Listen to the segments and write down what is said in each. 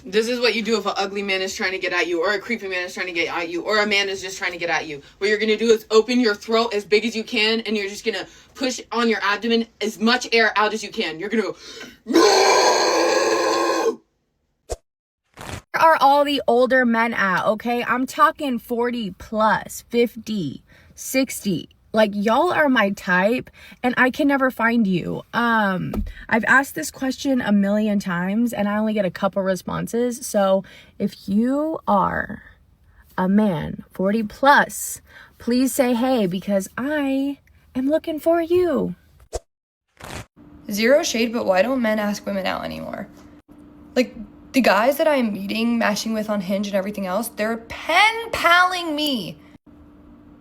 This is what you do if an ugly man is trying to get at you, or a creepy man is trying to get at you, or a man is just trying to get at you. What you're going to do is open your throat as big as you can, and you're just going to push on your abdomen as much air out as you can. You're going to go... Where are all the older men at, okay? I'm talking 40 plus, 50, 60. Like, y'all are my type, and I can never find you. I've asked this question a million times, and I only get a couple responses. So if you are a man 40 plus, please say hey, because I am looking for you. Zero shade, but why don't men ask women out anymore? Like, the guys that I'm meeting, matching with on Hinge and everything else, they're pen paling me.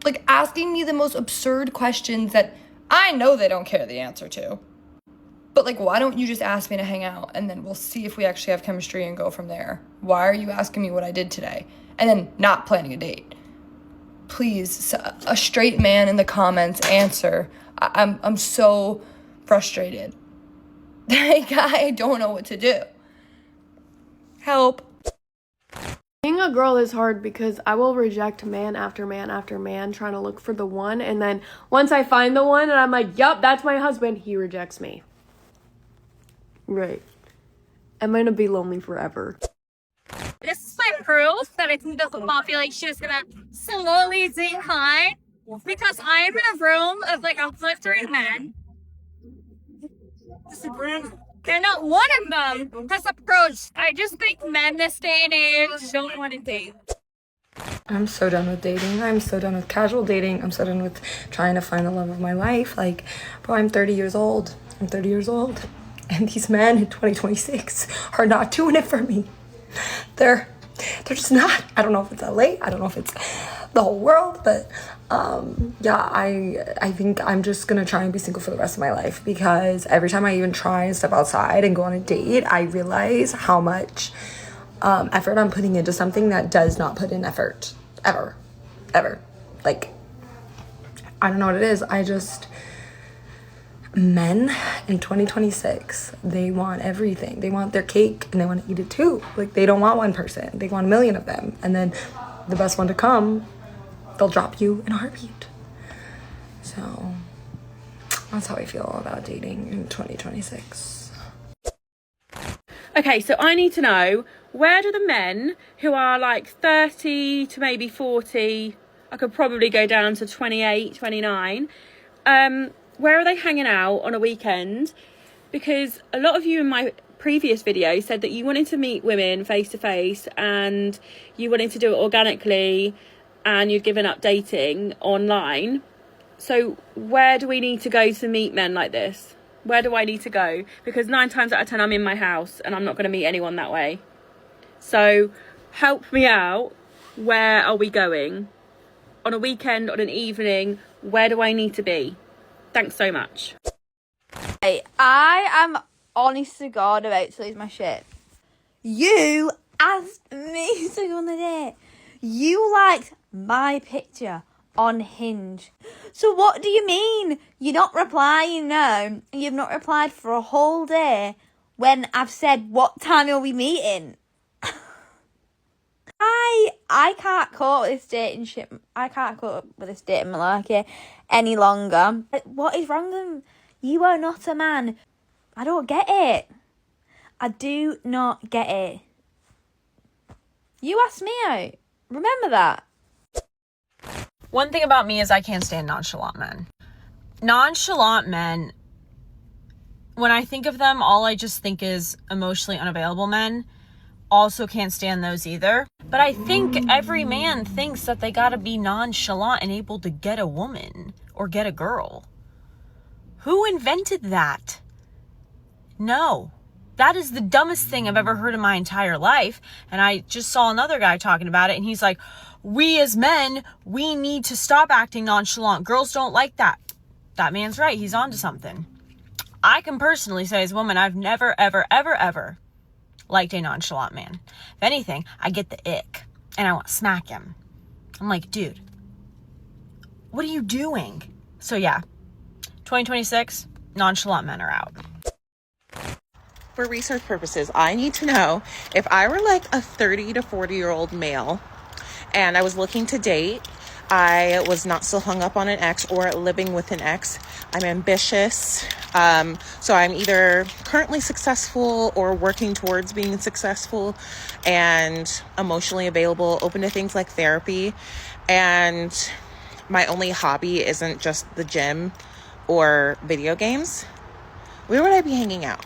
Like, asking me the most absurd questions that I know they don't care the answer to. But, like, why don't you just ask me to hang out, and then we'll see if we actually have chemistry and go from there? Why are you asking me what I did today, and then not planning a date? Please, a straight man in the comments, answer. I'm so frustrated. Like, I don't know what to do. Help. Being a girl is hard because I will reject man after man after man trying to look for the one, and then once I find the one and I'm like, yup, that's my husband, he rejects me. Right. I'm gonna be lonely forever. This is my proof that I think the population is gonna slowly decline because I'm in a room of like 100 men. And not one of them has approached. I just think men this day and age don't want to date. I'm so done with dating. I'm so done with casual dating. I'm so done with trying to find the love of my life. Like, bro, I'm 30 years old. I'm 30 years old. And these men in 2026 are not doing it for me. They're just not. I don't know if it's LA. I don't know if it's the whole world, but yeah, I think I'm just gonna try and be single for the rest of my life, because every time I even try and step outside and go on a date, I realize how much effort I'm putting into something that does not put in effort ever. Like, I don't know what it is. Men in 2026, they want everything. They want their cake and they want to eat it too. Like, they don't want one person, they want a million of them, and then the best one to come, they'll drop you in a heartbeat. So that's how I feel about dating in 2026. Okay, so I need to know, where do the men who are like 30 to maybe 40, I could probably go down to 28, 29, where are they hanging out on a weekend? Because a lot of you in my previous video said that you wanted to meet women face to face and you wanted to do it organically, and you'd given up dating online. So where do we need to go to meet men like this? Where do I need to go? Because 9 times out of 10 I'm in my house and I'm not going to meet anyone that way. So help me out. Where are we going? On a weekend, on an evening, where do I need to be? Thanks so much. Hey, I am honest to God about to lose my shit. You asked me to go on a date. You liked my picture on Hinge. So what do you mean you're not replying now? You've not replied for a whole day when I've said what time are we meeting? I can't cope with this dating shit. I can't cope with this dating malarkey any longer. What is wrong with them? You are not a man. I don't get it. I do not get it. You asked me out. Remember that. One thing about me is I can't stand nonchalant men. Nonchalant men, when I think of them, all I just think is emotionally unavailable men. Also can't stand those either. But I think every man thinks that they gotta be nonchalant and able to get a woman or get a girl. Who invented that? No. That is the dumbest thing I've ever heard in my entire life. And I just saw another guy talking about it, and he's like, we as men, we need to stop acting nonchalant. Girls don't like that. That man's right. He's onto something. I can personally say as a woman, I've never, ever, ever, ever liked a nonchalant man. If anything, I get the ick and I want to smack him. I'm like, dude, what are you doing? So yeah, 2026, nonchalant men are out. for research purposes, I need to know if I were like a 30 to 40-year-old male and I was looking to date, I was not still hung up on an ex or living with an ex. I'm ambitious. So I'm either currently successful or working towards being successful and emotionally available, open to things like therapy. And my only hobby isn't just the gym or video games. Where would I be hanging out?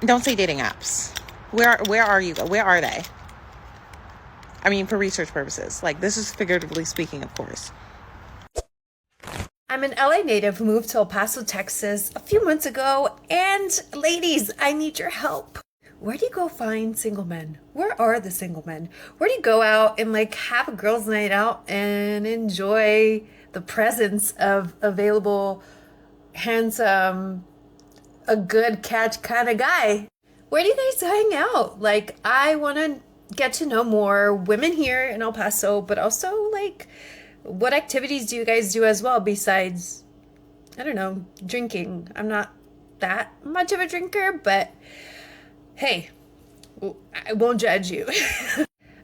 Don't say dating apps. Where are you? Where are they? I mean, for research purposes. Like, this is figuratively speaking, of course. I'm an LA native who moved to El Paso, Texas a few months ago, and ladies, I need your help. Where do you go find single men? Where are the single men? Where do you go out and like have a girls' night out and enjoy the presence of available, handsome, a good catch kind of guy? Where do you guys hang out? Like, I want to get to know more women here in El Paso, but also like, what activities do you guys do as well besides, I don't know, drinking? I'm not that much of a drinker, but hey, I won't judge you.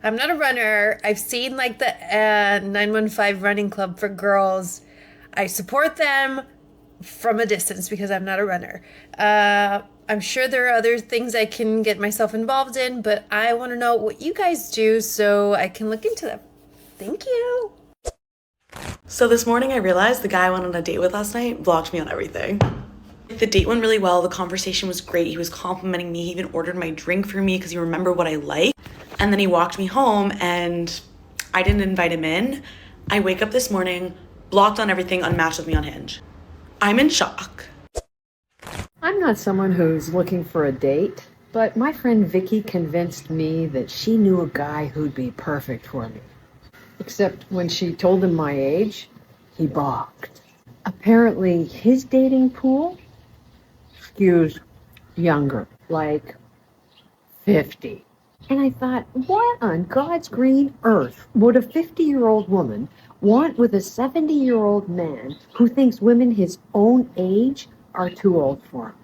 I'm not a runner. I've seen like the 915 running club for girls. I support them from a distance because I'm not a runner. I'm sure there are other things I can get myself involved in, but I want to know what you guys do so I can look into them. Thank you. So this morning I realized the guy I went on a date with last night blocked me on everything. The date went really well. The conversation was great. He was complimenting me. He even ordered my drink for me because he remembered what I like. And then he walked me home and I didn't invite him in. I wake up this morning, blocked on everything, unmatched with me on Hinge. I'm in shock. I'm not someone who's looking for a date, but my friend Vicky convinced me that she knew a guy who'd be perfect for me. Except when she told him my age, he balked. Apparently, his dating pool skews younger, like 50. And I thought, what on God's green earth would a 50-year-old woman want with a 70-year-old man who thinks women his own age are too old for him?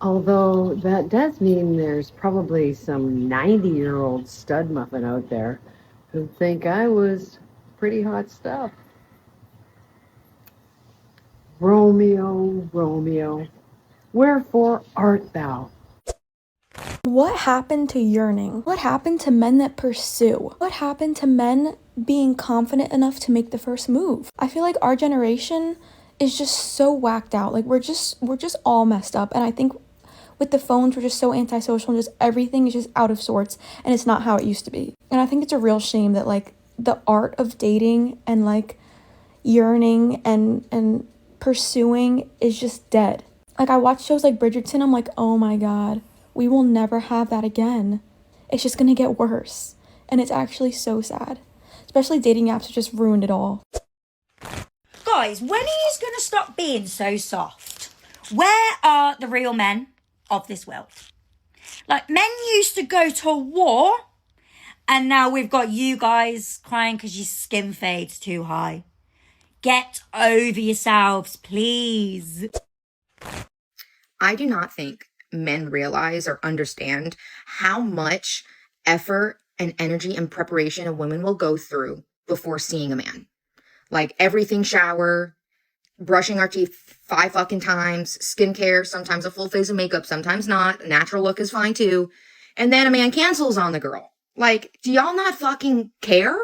Although that does mean there's probably some 90-year-old stud muffin out there who think I was pretty hot stuff. Romeo, Romeo, wherefore art thou? What happened to yearning? What happened to men that pursue? What happened to men being confident enough to make the first move? I feel like our generation is just so whacked out. Like we're just all messed up. And I think with the phones, we're just so antisocial and just everything is just out of sorts and it's not how it used to be. And I think it's a real shame that like the art of dating and like yearning and pursuing is just dead. Like I watch shows like Bridgerton, I'm like, oh my God, we will never have that again. It's just gonna get worse. And it's actually so sad. Especially dating apps have just ruined it all. Guys, when are you gonna stop being so soft? Where are the real men of this world? Like, men used to go to war, and now we've got you guys crying because your skin fades too high. Get over yourselves, please. I do not think men realize or understand how much effort and energy and preparation a woman will go through before seeing a man. Like everything, shower, brushing our teeth 5 fucking times, skincare, sometimes a full face of makeup, sometimes not. A natural look is fine too. And then a man cancels on the girl. Like, do y'all not fucking care?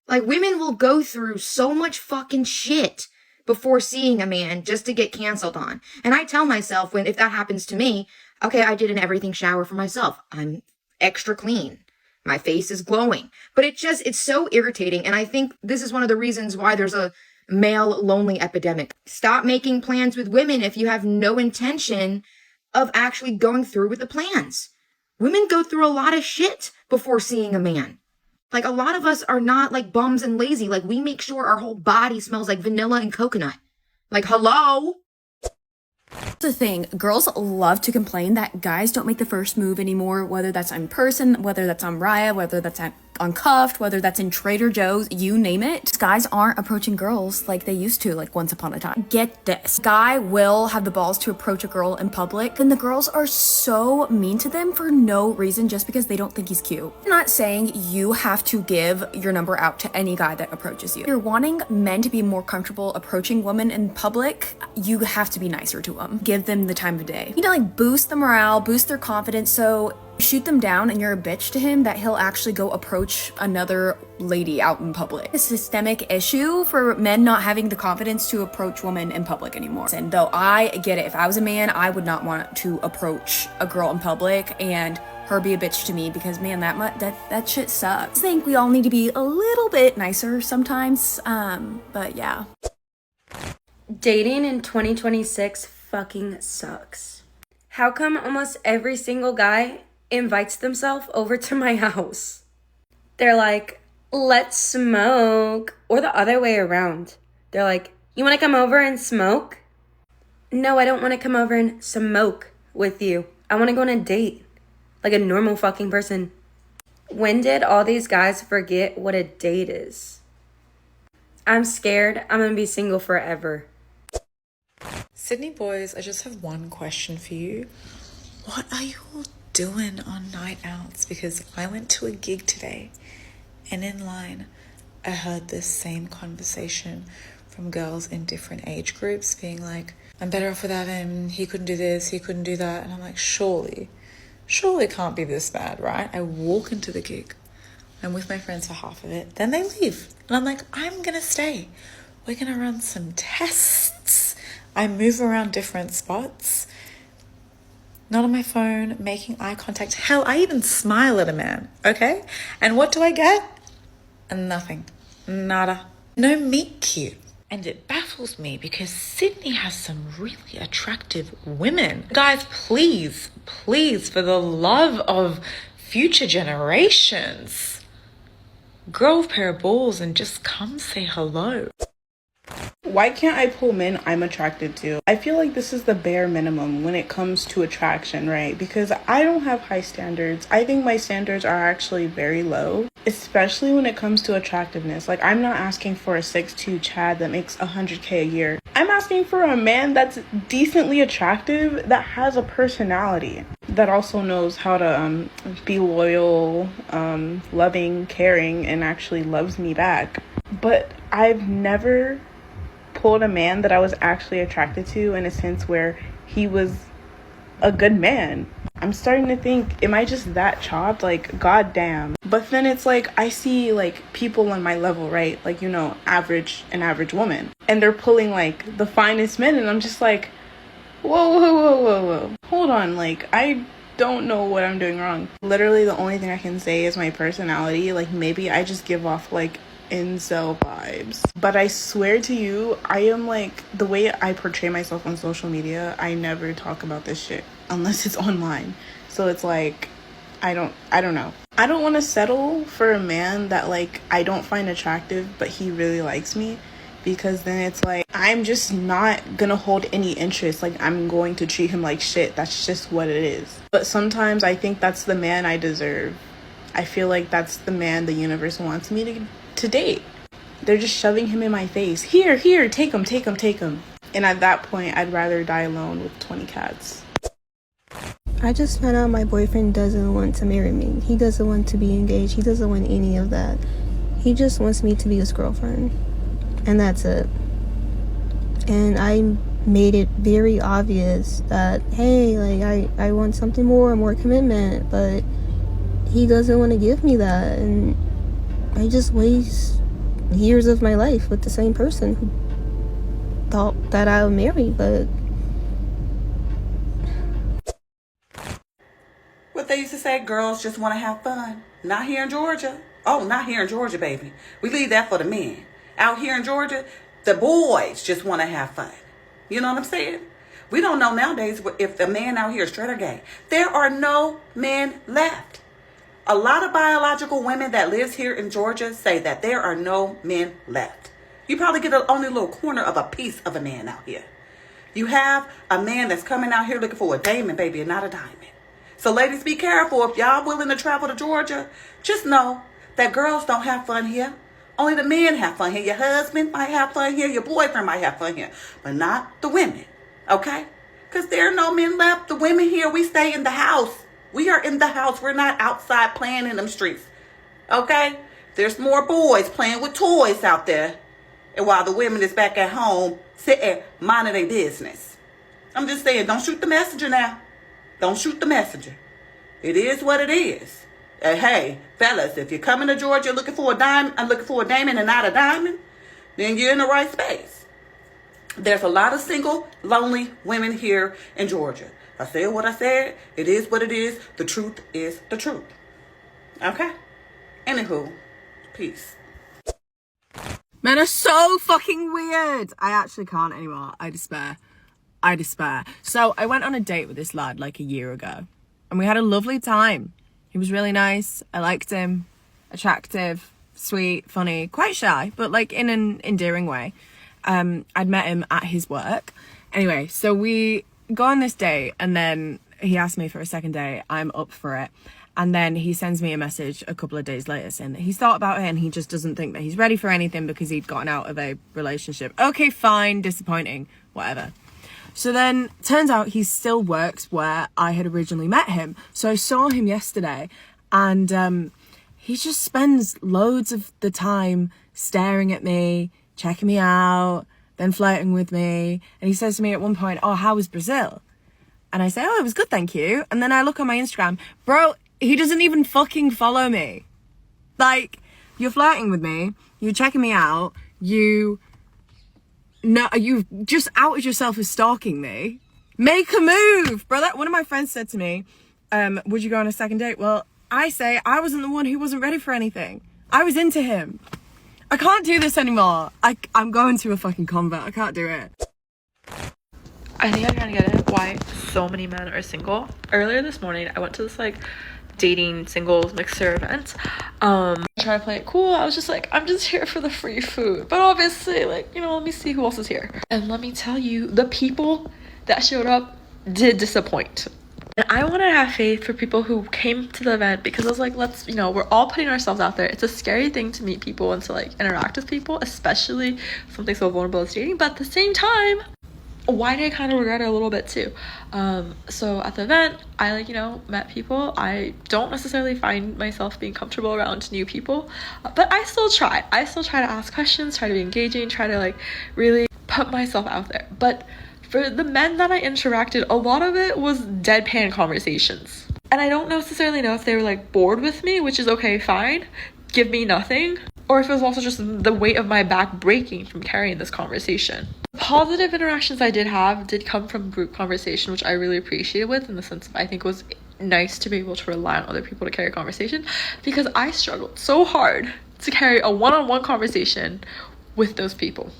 Like, women will go through so much fucking shit before seeing a man just to get canceled on. And I tell myself if that happens to me, okay, I did an everything shower for myself. I'm extra clean. My face is glowing. But it's so irritating. And I think this is one of the reasons why there's a male lonely epidemic. Stop making plans with women if you have no intention of actually going through with the plans. Women go through a lot of shit before seeing a man. Like, a lot of us are not like bums and lazy. Like, we make sure our whole body smells like vanilla and coconut. Like, hello? The thing, girls love to complain that guys don't make the first move anymore, whether that's in person, whether that's on Raya, whether that's on Cuffed, whether that's in Trader Joe's, you name it. Guys aren't approaching girls like they used to, like once upon a time. Get this. Guy will have the balls to approach a girl in public, then the girls are so mean to them for no reason just because they don't think he's cute. I'm not saying you have to give your number out to any guy that approaches you. If you're wanting men to be more comfortable approaching women in public, you have to be nicer to them. Give them the time of day. You need to like boost the morale, boost their confidence, so shoot them down and you're a bitch to him that he'll actually go approach another lady out in public. A systemic issue for men not having the confidence to approach women in public anymore. And though I get it, if I was a man, I would not want to approach a girl in public and her be a bitch to me, because man, that shit sucks. I think we all need to be a little bit nicer sometimes, but yeah. Dating in 2026 fucking sucks. How come almost every single guy invites themselves over to my house? They're like, let's smoke. Or the other way around. They're like, you want to come over and smoke? No, I don't want to come over and smoke with you. I want to go on a date. Like a normal fucking person. When did all these guys forget what a date is? I'm scared I'm gonna be single forever. Sydney boys, I just have one question for you. What are you all doing on night outs? Because I went to a gig today and in line I heard this same conversation from girls in different age groups being like, I'm better off without him, he couldn't do this, he couldn't do that. And I'm like, surely it can't be this bad, right? I walk into the gig, I'm with my friends for half of it, then they leave. And I'm like, I'm gonna stay. We're gonna run some tests. I move around different spots, not on my phone, making eye contact. Hell, I even smile at a man, okay? And what do I get? Nothing. Nada. No meet cute. And it baffles me because Sydney has some really attractive women. Guys, please, for the love of future generations, grow a pair of balls and just come say hello. Why can't I pull men I'm attracted to? I feel like this is the bare minimum when it comes to attraction, right? Because I don't have high standards. I think my standards are actually very low, especially when it comes to attractiveness. Like, I'm not asking for a 6'2" Chad that makes $100K a year. I'm asking for a man that's decently attractive, that has a personality, that also knows how to be loyal, loving, caring, and actually loves me back. But I've never pulled a man that I was actually attracted to in a sense where he was a good man. I'm starting to think, am I just that chopped? Like, goddamn. But then it's like, I see like people on my level, right? Like, you know, an average woman. And they're pulling like the finest men. And I'm just like, whoa. Hold on. Like, I don't know what I'm doing wrong. Literally the only thing I can say is my personality. Like, maybe I just give off like incel vibes. But I swear to you, I am like, the way I portray myself on social media, I never talk about this shit unless it's online. So it's like, I don't know. I don't want to settle for a man that like I don't find attractive but he really likes me, because then it's like I'm just not gonna hold any interest. Like, I'm going to treat him like shit. That's just what it is. But sometimes I think that's the man I deserve. I feel like that's the man the universe wants me to date. They're just shoving him in my face. Here, take him. And at that point, I'd rather die alone with 20 cats. I just found out my boyfriend doesn't want to marry me. He doesn't want to be engaged. He doesn't want any of that. He just wants me to be his girlfriend. And that's it. And I made it very obvious that, hey, like, I want something more commitment. But he doesn't want to give me that. And I just waste years of my life with the same person who thought that I would marry, but what they used to say, girls just want to have fun. Not here in Georgia. Oh, not here in Georgia, baby. We leave that for the men. Out here in Georgia, the boys just want to have fun. You know what I'm saying? We don't know nowadays if the man out here is straight or gay. There are no men left. A lot of biological women that lives here in Georgia say that there are no men left. You probably get only a little corner of a piece of a man out here. You have a man that's coming out here looking for a diamond, baby, and not a diamond. So ladies, be careful. If y'all willing to travel to Georgia, just know that girls don't have fun here. Only the men have fun here. Your husband might have fun here. Your boyfriend might have fun here. But not the women. Okay? Because there are no men left. The women here, we stay in the house. We are in the house. We're not outside playing in them streets. Okay? There's more boys playing with toys out there. And while the women is back at home, sitting, minding their business. I'm just saying, don't shoot the messenger now. Don't shoot the messenger. It is what it is. And hey, fellas, if you're coming to Georgia looking for a diamond and not a diamond, then you're in the right space. There's a lot of single, lonely women here in Georgia. I said what I said. It is what it is. The truth is the truth. Okay? Anywho, peace. Men are so fucking weird. I actually can't anymore. I despair. So I went on a date with this lad like a year ago, and we had a lovely time. He was really nice. I liked him. Attractive, sweet, funny, quite shy, but like in an endearing way. I'd met him at his work. Anyway, so we go on this date, and then he asked me for a second date. I'm up for it. And then he sends me a message a couple of days later saying that he's thought about it and he just doesn't think that he's ready for anything because he'd gotten out of a relationship. Okay, fine, disappointing, whatever. So then turns out he still works where I had originally met him. So I saw him yesterday, and he just spends loads of the time staring at me, checking me out, then flirting with me. And he says to me at one point, "Oh, how was Brazil?" And I say, "Oh, it was good, thank you." And then I look on my Instagram. Bro, he doesn't even fucking follow me. Like, you're flirting with me, you're checking me out, you've just outed yourself as stalking me. Make a move, bro. One of my friends said to me, would you go on a second date? Well, I say I wasn't the one who wasn't ready for anything. I was into him. I can't do this anymore. I'm going to a fucking convert. I can't do it. I think I'm trying to get it why so many men are single. Earlier this morning, I went to this like dating singles mixer event. Trying to play it cool. I was just like, I'm just here for the free food. But obviously, like, let me see who else is here. And let me tell you, the people that showed up did disappoint. And I want to have faith for people who came to the event because I was like, we're all putting ourselves out there. It's a scary thing to meet people and to like interact with people, especially something so vulnerable as dating. But at the same time, why did I kind of regret it a little bit too? So at the event, I met people. I don't necessarily find myself being comfortable around new people, but I still try. I still try to ask questions, try to be engaging, try to like really put myself out there. But for the men that I interacted, a lot of it was deadpan conversations. And I don't necessarily know if they were like bored with me, which is okay, fine, give me nothing, or if it was also just the weight of my back breaking from carrying this conversation. Positive interactions I did have did come from group conversation, which I really appreciated with, in the sense of I think it was nice to be able to rely on other people to carry a conversation, because I struggled so hard to carry a one-on-one conversation with those people.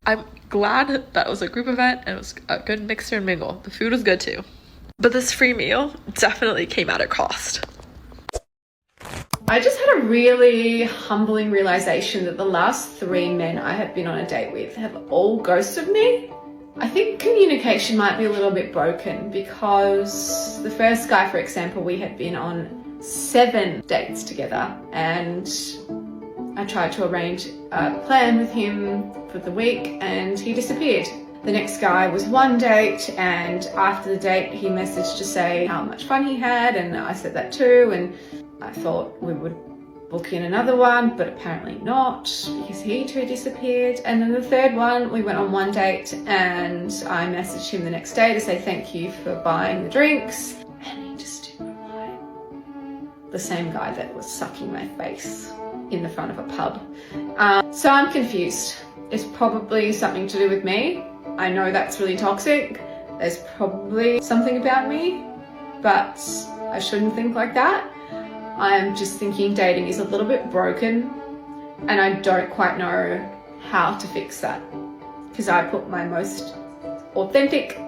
I'm glad that it was a group event and it was a good mixer and mingle. The food was good too. But this free meal definitely came at a cost. I just had a really humbling realization that the last 3 men I have been on a date with have all ghosted me. I think communication might be a little bit broken, because the first guy, for example, we had been on 7 dates together, and I tried to arrange a plan with him for the week and he disappeared. The next guy was 1 date, and after the date he messaged to say how much fun he had, and I said that too, and I thought we would book in another one, but apparently not, because he too disappeared. And then the third one, we went on 1 date and I messaged him the next day to say thank you for buying the drinks, and he just didn't reply. The same guy that was sucking my face in the front of a pub. So I'm confused. It's probably something to do with me. I know that's really toxic. There's probably something about me, but I shouldn't think like that. I'm just thinking dating is a little bit broken, and I don't quite know how to fix that, because I put my most authentic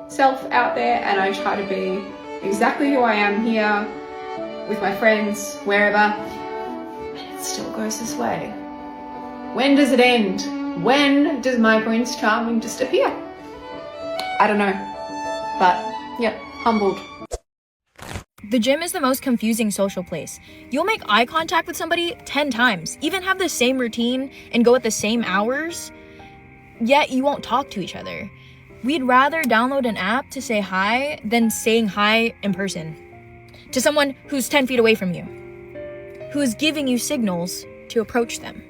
self out there and I try to be exactly who I am here with my friends, wherever, and it still goes this way. When does it end? When does my Prince Charming disappear? I don't know, but yep, humbled. The gym is the most confusing social place. You'll make eye contact with somebody 10 times, even have the same routine and go at the same hours, yet you won't talk to each other. We'd rather download an app to say hi than saying hi in person to someone who's 10 feet away from you, who is giving you signals to approach them.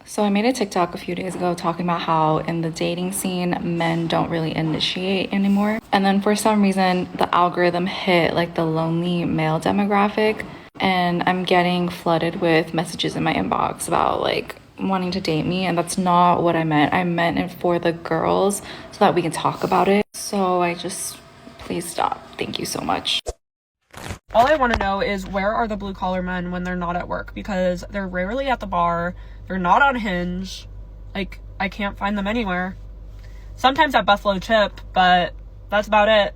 So I made a TikTok a few days ago talking about how in the dating scene, men don't really initiate anymore. And then for some reason, the algorithm hit like the lonely male demographic. And I'm getting flooded with messages in my inbox about like wanting to date me. And that's not what I meant. I meant it for the girls so that we can talk about it. So please stop. Thank you so much. All I want to know is, where are the blue collar men when they're not at work? Because they're rarely at the bar. They're not on Hinge. Like, I can't find them anywhere. Sometimes at Buffalo Chip, but that's about it.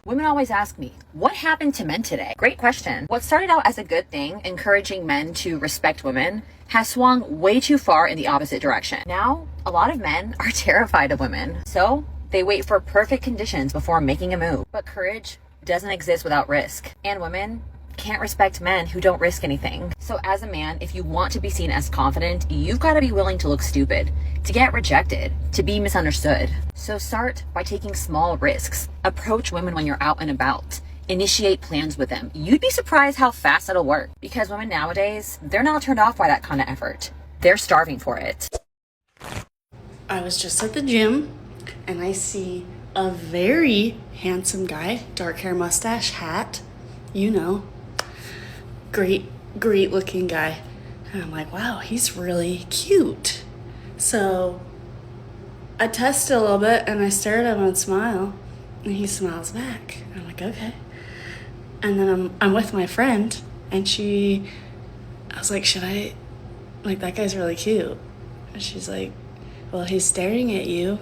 Women always ask me, what happened to men today? Great question. What started out as a good thing, encouraging men to respect women, has swung way too far in the opposite direction. Now, a lot of men are terrified of women. So, they wait for perfect conditions before making a move. But courage doesn't exist without risk. And women can't respect men who don't risk anything. So as a man, if you want to be seen as confident, you've got to be willing to look stupid, to get rejected, to be misunderstood. So start by taking small risks. Approach women when you're out and about. Initiate plans with them. You'd be surprised how fast it'll work. Because women nowadays, they're not turned off by that kind of effort. They're starving for it. I was just at the gym and I see a very handsome guy, dark hair, mustache, hat, you know, great looking guy. And I'm like, wow, he's really cute. So I test it a little bit and I stare at him and smile, and he smiles back. I'm like, okay. And then I'm with my friend, and I was like, that guy's really cute. And she's like, well, he's staring at you.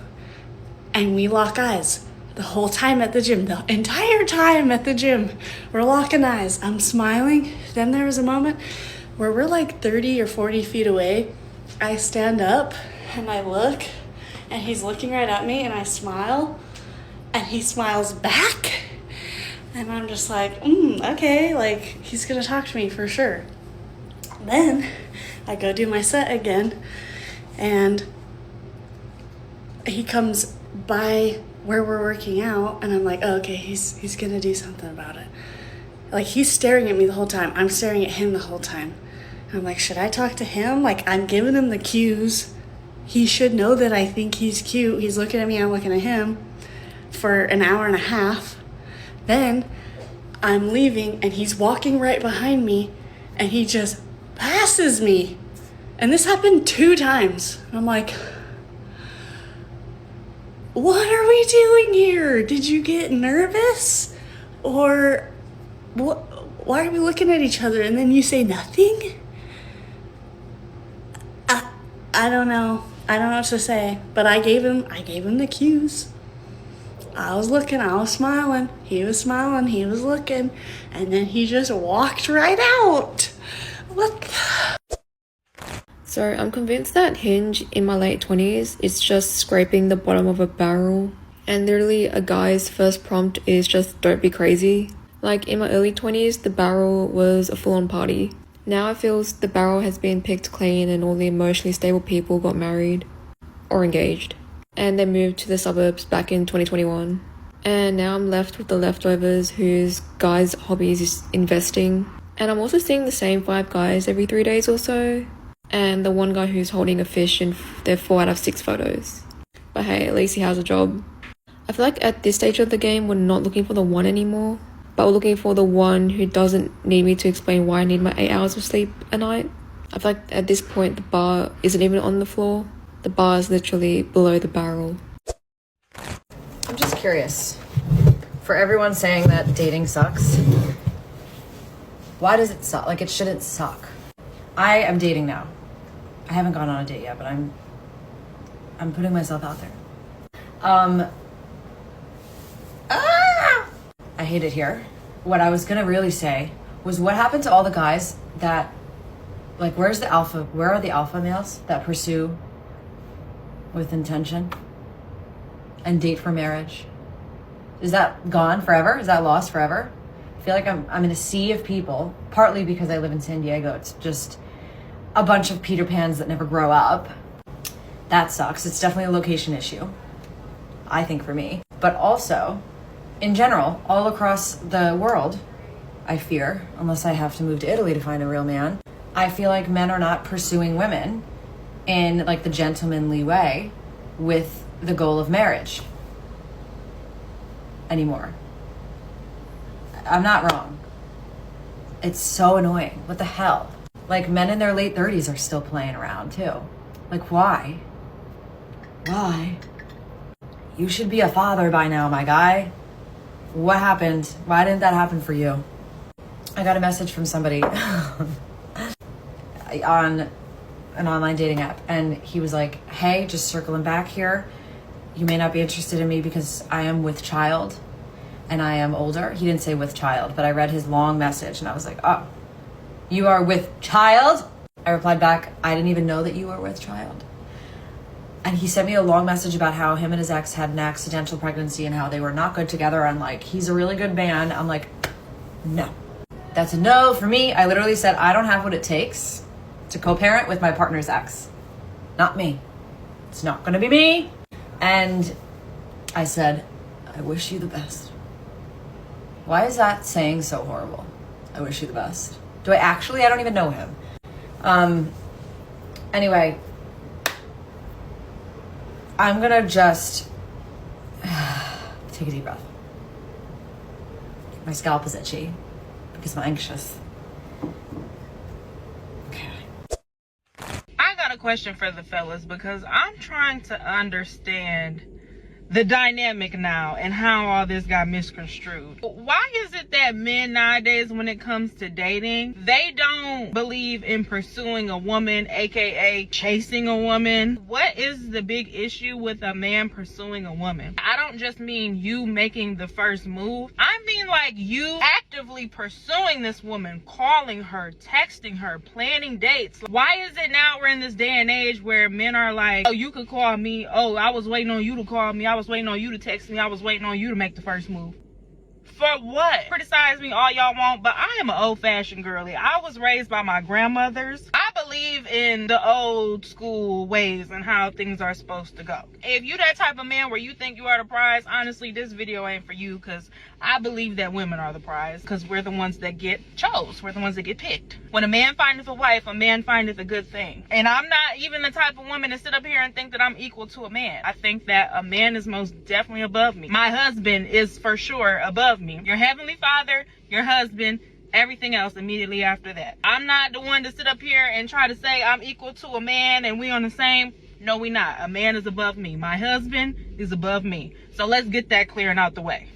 And we lock eyes the whole time at the gym, the entire time at the gym. We're locking eyes. I'm smiling. Then there was a moment where we're like 30 or 40 feet away. I stand up and I look, and he's looking right at me, and I smile, and he smiles back. And I'm just like, okay, like, he's gonna talk to me for sure. Then I go do my set again, and he comes by where we're working out, and I'm like, oh, okay, he's gonna do something about it. Like, he's staring at me the whole time. I'm staring at him the whole time. And I'm like, should I talk to him? Like, I'm giving him the cues. He should know that I think he's cute. He's looking at me, I'm looking at him for an hour and a half. Then I'm leaving, and he's walking right behind me, and he just passes me. And this happened 2 times. I'm like, what are we doing here? Did you get nervous? Or what? Why are we looking at each other and then you say nothing? I don't know. I don't know what to say. But I gave him the cues. I was looking, I was smiling. He was smiling, he was looking. And then he just walked right out. What the? So I'm convinced that Hinge in my late 20s is just scraping the bottom of a barrel. And literally a guy's first prompt is just don't be crazy. Like in my early 20s, the barrel was a full-on party. Now it feels the barrel has been picked clean and all the emotionally stable people got married or engaged. And they moved to the suburbs back in 2021. And now I'm left with the leftovers whose guys' hobbies is investing. And I'm also seeing the same 5 guys every 3 days or so. And the one guy who's holding a fish in their 4 out of 6 photos. But hey, at least he has a job. I feel like at this stage of the game, we're not looking for the one anymore. But we're looking for the one who doesn't need me to explain why I need my 8 hours of sleep a night. I feel like at this point, the bar isn't even on the floor. The bar is literally below the barrel. I'm just curious. For everyone saying that dating sucks, why does it suck? Like, it shouldn't suck. I am dating now. I haven't gone on a date yet, but I'm putting myself out there. I hate it here. What I was gonna really say was, what happened to all the guys that, like, where are the alpha males that pursue with intention and date for marriage Is that gone forever? Is that lost forever? I feel like I'm in a sea of people, partly because I live in San Diego. It's just a bunch of Peter Pans that never grow up. That sucks. It's definitely a location issue, I think, for me. But also, in general, all across the world, I fear, unless I have to move to Italy to find a real man, I feel like men are not pursuing women in like the gentlemanly way with the goal of marriage anymore. I'm not wrong. It's so annoying. What the hell? Like, men in their late 30s are still playing around too. Like, why? Why? You should be a father by now, my guy. What happened? Why didn't that happen for you? I got a message from somebody on an online dating app, and he was like, hey, just circling back here. You may not be interested in me because I am with child and I am older. He didn't say with child, but I read his long message and I was like, oh, you are with child? I replied back, I didn't even know that you were with child. And he sent me a long message about how him and his ex had an accidental pregnancy and how they were not good together. I'm like, he's a really good man. I'm like, no. That's a no for me. I literally said, I don't have what it takes to co-parent with my partner's ex. Not me. It's not gonna be me. And I said, I wish you the best. Why is that saying so horrible? I wish you the best. Do I actually? I don't even know him. Anyway, I'm gonna just take a deep breath. My scalp is itchy because I'm anxious. I got a question for the fellas because I'm trying to understand the dynamic now and how all this got misconstrued. Why is it that men nowadays, when it comes to dating, they don't believe in pursuing a woman, aka chasing a woman? What is the big issue with a man pursuing a woman? I don't just mean you making the first move. I mean like you actively pursuing this woman, calling her, texting her, planning dates. Why is it now we're in this day and age where men are like, oh, you could call me, oh, I was waiting on you to call me, I was waiting on you to text me, I was waiting on you to make the first move? For what? Criticize me all y'all want, but I am an old-fashioned girly. I was raised by my grandmothers. I believe in the old school ways and how things are supposed to go. If you that type of man where you think you are the prize, honestly, this video ain't for you, because I believe that women are the prize, because we're the ones that get chose. We're the ones that get picked. When a man findeth a wife, a man findeth a good thing. And I'm not even the type of woman to sit up here and think that I'm equal to a man. I think that a man is most definitely above me. My husband is for sure above me. Your heavenly father, your husband, everything else immediately after that. I'm not the one to sit up here and try to say I'm equal to a man and we on the same. No, we not. A man is above me. My husband is above me. So let's get that clear and out the way.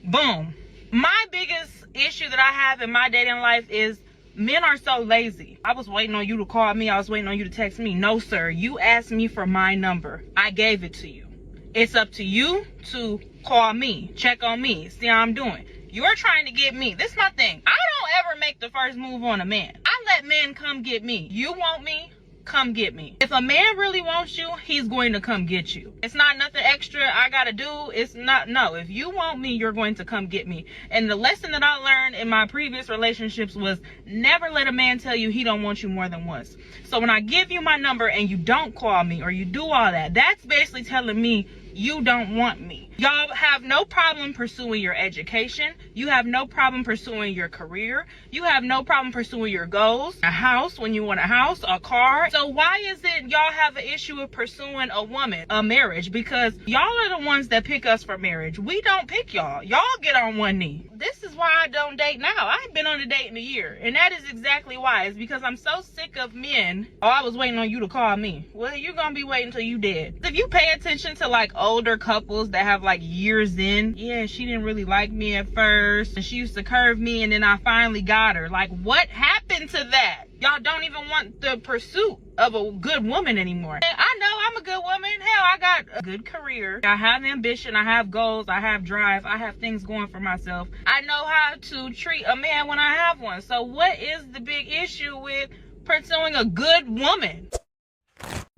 Boom. My biggest issue that I have in my dating life is men are so lazy. I was waiting on you to call me. I was waiting on you to text me. No, sir. You asked me for my number. I gave it to you. It's up to you to call me, check on me, see how I'm doing. You're trying to get me. This is my thing. I don't ever make the first move on a man. I let men come get me. You want me? Come get me. If a man really wants you, he's going to come get you. It's not nothing extra I gotta do. It's not, no. If you want me, you're going to come get me. And the lesson that I learned in my previous relationships was never let a man tell you he don't want you more than once. So when I give you my number and you don't call me or you do all that, that's basically telling me you don't want me. Y'all have no problem pursuing your education. You have no problem pursuing your career. You have no problem pursuing your goals. A house when you want a house, a car. So why is it y'all have an issue with pursuing a woman, a marriage? Because y'all are the ones that pick us for marriage. We don't pick y'all. Y'all get on one knee. This is why I don't date now. I ain't been on a date in a year. And that is exactly why. It's because I'm so sick of men. Oh, I was waiting on you to call me. Well, you're gonna be waiting till you dead. If you pay attention to like older couples that have like years in, yeah, she didn't really like me at first and she used to curve me and then I finally got her. Like, what happened to that? Y'all don't even want the pursuit of a good woman anymore. And I know I'm a good woman. Hell, I got a good career. I have ambition. I have goals. I have drive. I have things going for myself. I know how to treat a man when I have one. So what is the big issue with pursuing a good woman?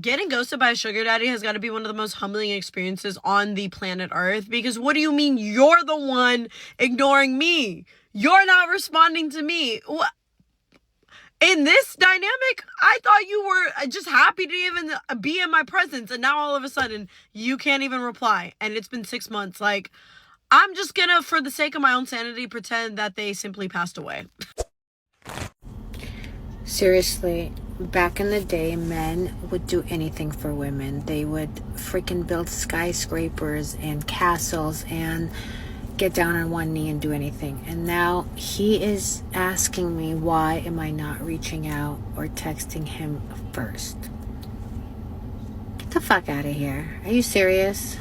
Getting ghosted by a sugar daddy has got to be one of the most humbling experiences on the planet Earth, because what do you mean you're the one ignoring me? You're not responding to me. What? In this dynamic, I thought you were just happy to even be in my presence, and now all of a sudden you can't even reply, and it's been 6 months. Like, I'm just gonna, for the sake of my own sanity, pretend that they simply passed away. Seriously, back in the day, men would do anything for women. They would freaking build skyscrapers and castles and get down on one knee and do anything. And now he is asking me, why am I not reaching out or texting him first? Get the fuck out of here. Are you serious?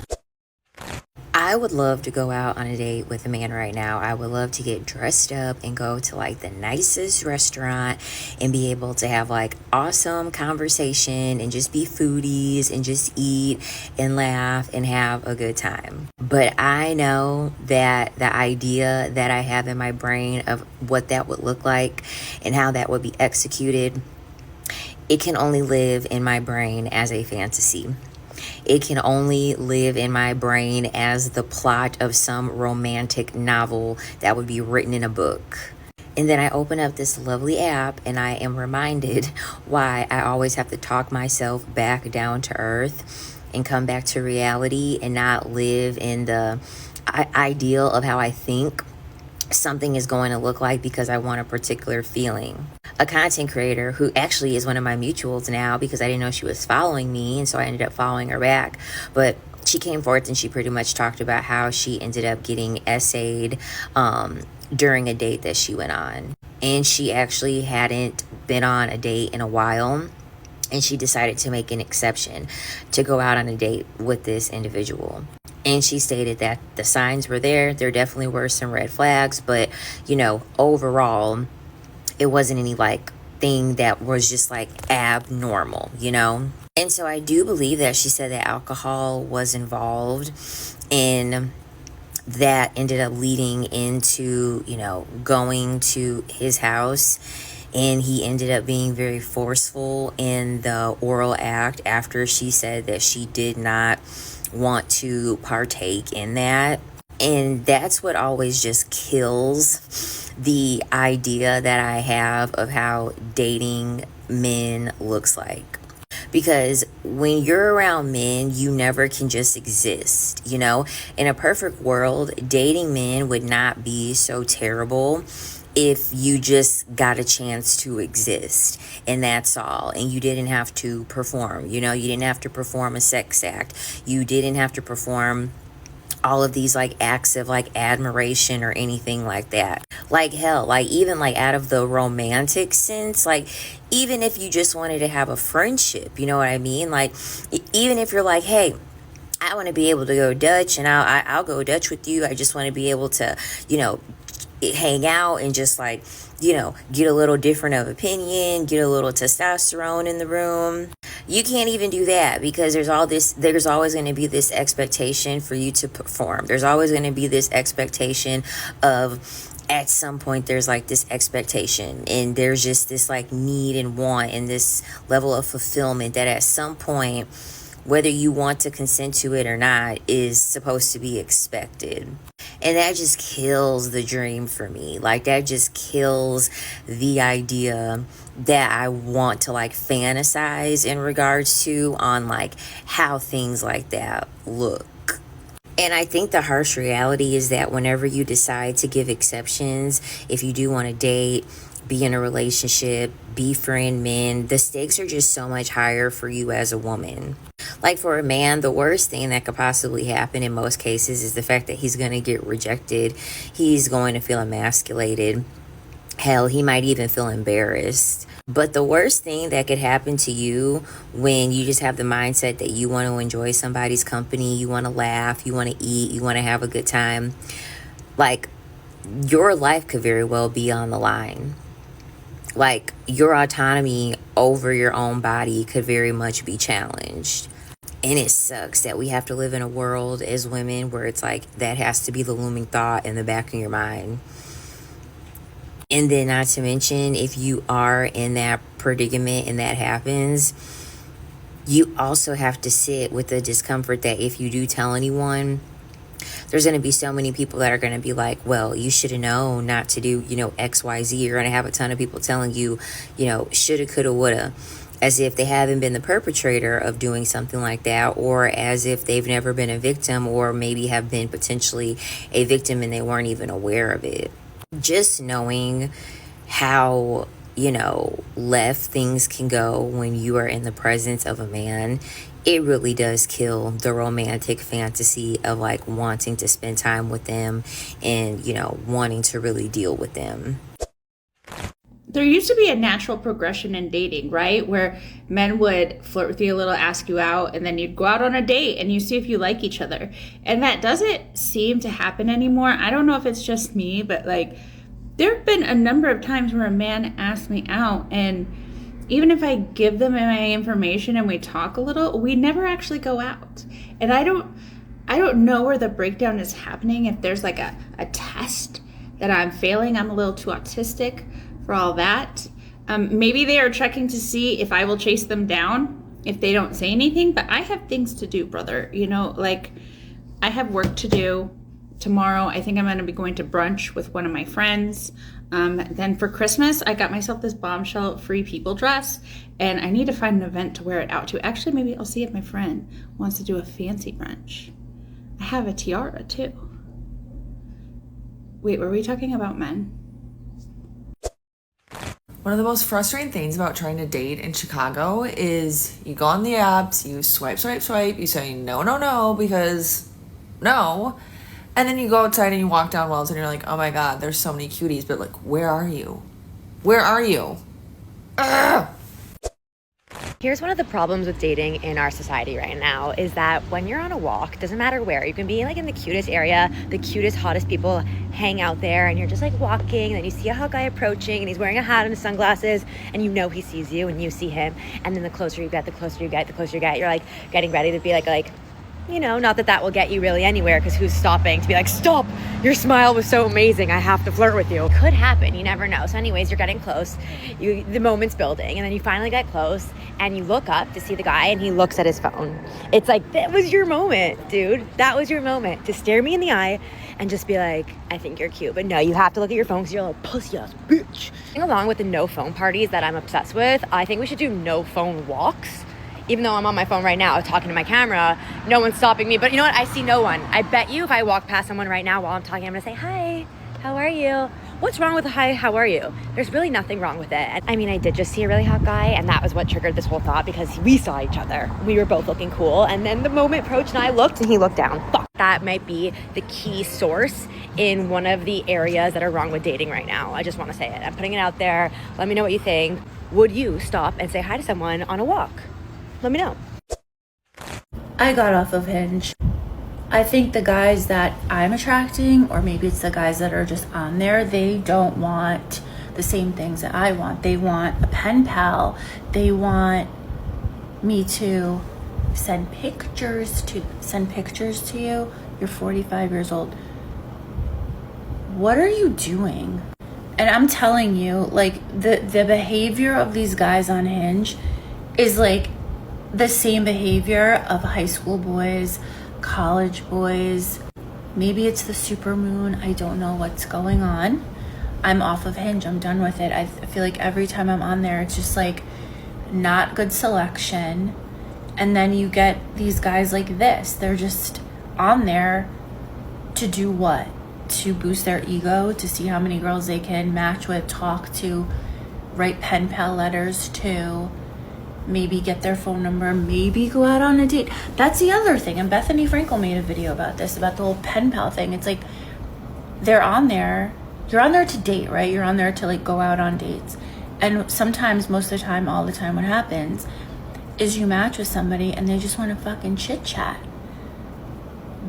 I would love to go out on a date with a man right now. I would love to get dressed up and go to like the nicest restaurant and be able to have like awesome conversation and just be foodies and just eat and laugh and have a good time. But I know that the idea that I have in my brain of what that would look like and how that would be executed, it can only live in my brain as a fantasy. It can only live in my brain as the plot of some romantic novel that would be written in a book. And then I open up this lovely app and I am reminded why I always have to talk myself back down to earth and come back to reality and not live in the ideal of how I think something is going to look like because I want a particular feeling. A content creator who actually is one of my mutuals now, because I didn't know she was following me, and so I ended up following her back. But she came forth and she pretty much talked about how she ended up getting essayed during a date that she went on. And she actually hadn't been on a date in a while, and she decided to make an exception to go out on a date with this individual. And she stated that the signs were there. There definitely were some red flags, but, you know, overall, it wasn't any like thing that was just like abnormal, you know? And so I do believe that she said that alcohol was involved, and that ended up leading into, you know, going to his house. And he ended up being very forceful in the oral act after she said that she did not want to partake in that. And that's what always just kills the idea that I have of how dating men looks like. Because when you're around men, you never can just exist, you know? In a perfect world, dating men would not be so terrible if you just got a chance to exist, and that's all, and you didn't have to perform, you know? You didn't have to perform a sex act. You didn't have to perform all of these like acts of like admiration or anything like that. Like hell, like even like out of the romantic sense, like even if you just wanted to have a friendship, you know what I mean? Like even if you're like, hey, I want to be able to go Dutch, and I'll go Dutch with you. I just want to be able to, you know, hang out and just like, you know, get a little different of opinion, get a little testosterone in the room. You can't even do that because there's always going to be this expectation for you to perform. There's always going to be this expectation of, at some point there's like this expectation, and there's just this like need and want and this level of fulfillment that at some point, whether you want to consent to it or not, is supposed to be expected. And that just kills the dream for me. Like that just kills the idea that I want to like fantasize in regards to on like how things like that look. And I think the harsh reality is that whenever you decide to give exceptions, if you do want to date, be in a relationship, befriend men, the stakes are just so much higher for you as a woman. Like for a man, the worst thing that could possibly happen in most cases is the fact that he's going to get rejected. He's going to feel emasculated. Hell, he might even feel embarrassed. But the worst thing that could happen to you when you just have the mindset that you want to enjoy somebody's company, you want to laugh, you want to eat, you want to have a good time, like your life could very well be on the line. Like your autonomy over your own body could very much be challenged. And it sucks that we have to live in a world as women where it's like that has to be the looming thought in the back of your mind. And then not to mention, if you are in that predicament and that happens, you also have to sit with the discomfort that if you do tell anyone, there's going to be so many people that are going to be like, well, you should have known not to do, XYZ. You're going to have a ton of people telling you, shoulda, coulda, woulda, as if they haven't been the perpetrator of doing something like that, or as if they've never been a victim, or maybe have been potentially a victim and they weren't even aware of it. Just knowing how left things can go when you are in the presence of a man, it really does kill the romantic fantasy of like wanting to spend time with them and wanting to really deal with them. There used to be a natural progression in dating, right? Where men would flirt with you a little, ask you out, and then you'd go out on a date and you see if you like each other. And that doesn't seem to happen anymore. I don't know if it's just me, but like there have been a number of times where a man asked me out, and even if I give them my information and we talk a little, we never actually go out. And I don't know where the breakdown is happening, if there's like a test that I'm failing. I'm a little too autistic for all that. Maybe they are checking to see if I will chase them down if they don't say anything, but I have things to do, brother. Like I have work to do. Tomorrow, I think I'm going to be going to brunch with one of my friends. Then for Christmas, I got myself this bombshell free people dress, and I need to find an event to wear it out to. Actually, maybe I'll see if my friend wants to do a fancy brunch. I have a tiara too. Wait, were we talking about men? One of the most frustrating things about trying to date in Chicago is you go on the apps, you swipe, you say no, because no. And then you go outside and you walk down Wells and you're like, oh my God, there's so many cuties, but like, where are you? Where are you? Ugh! Here's one of the problems with dating in our society right now is that when you're on a walk, doesn't matter where, you can be like in the cutest area, the cutest, hottest people hang out there, and you're just like walking, and then you see a hot guy approaching and he's wearing a hat and sunglasses, and he sees you and you see him, and then the closer you get, you're like getting ready to be like, not that will get you really anywhere, because who's stopping to be like, stop, your smile was so amazing, I have to flirt with you. Could happen, you never know. So anyways, you're getting close, the moment's building, and then you finally get close and you look up to see the guy and he looks at his phone. It's like, that was your moment, dude. That was your moment to stare me in the eye and just be like, I think you're cute. But no, you have to look at your phone because you're like, pussy ass bitch. Along with the no phone parties that I'm obsessed with, I think we should do no phone walks. Even though I'm on my phone right now talking to my camera, no one's stopping me. But you know what? I see no one. I bet you if I walk past someone right now while I'm talking, I'm gonna say, hi, how are you? What's wrong with a hi, how are you? There's really nothing wrong with it. I mean, I did just see a really hot guy, and that was what triggered this whole thought, because we saw each other. We were both looking cool, and then the moment approached and I looked and he looked down. Fuck. That might be the key source in one of the areas that are wrong with dating right now. I just wanna say it. I'm putting it out there. Let me know what you think. Would you stop and say hi to someone on a walk? Let me know. I got off of Hinge. I think the guys that I'm attracting, or maybe it's the guys that are just on there, they don't want the same things that I want. They want a pen pal. They want me to send pictures to you. You're 45 years old. What are you doing? And I'm telling you, like, the behavior of these guys on Hinge is like the same behavior of high school boys, college boys. Maybe it's the supermoon. I don't know what's going on. I'm off of Hinge. I'm done with it. I feel like every time I'm on there, it's just like not good selection. And then you get these guys like this. They're just on there to do what? To boost their ego, to see how many girls they can match with, talk to, write pen pal letters to, maybe get their phone number, maybe go out on a date. That's the other thing. And Bethany Frankel made a video about this, about the whole pen pal thing. It's like, they're on there. You're on there to date, right? You're on there to like go out on dates. And sometimes, most of the time, all the time, what happens is you match with somebody and they just want to fucking chit chat.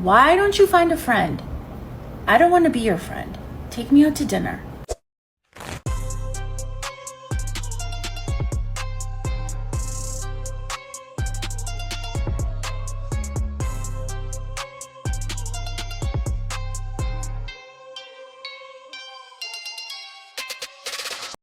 Why don't you find a friend? I don't want to be your friend. Take me out to dinner.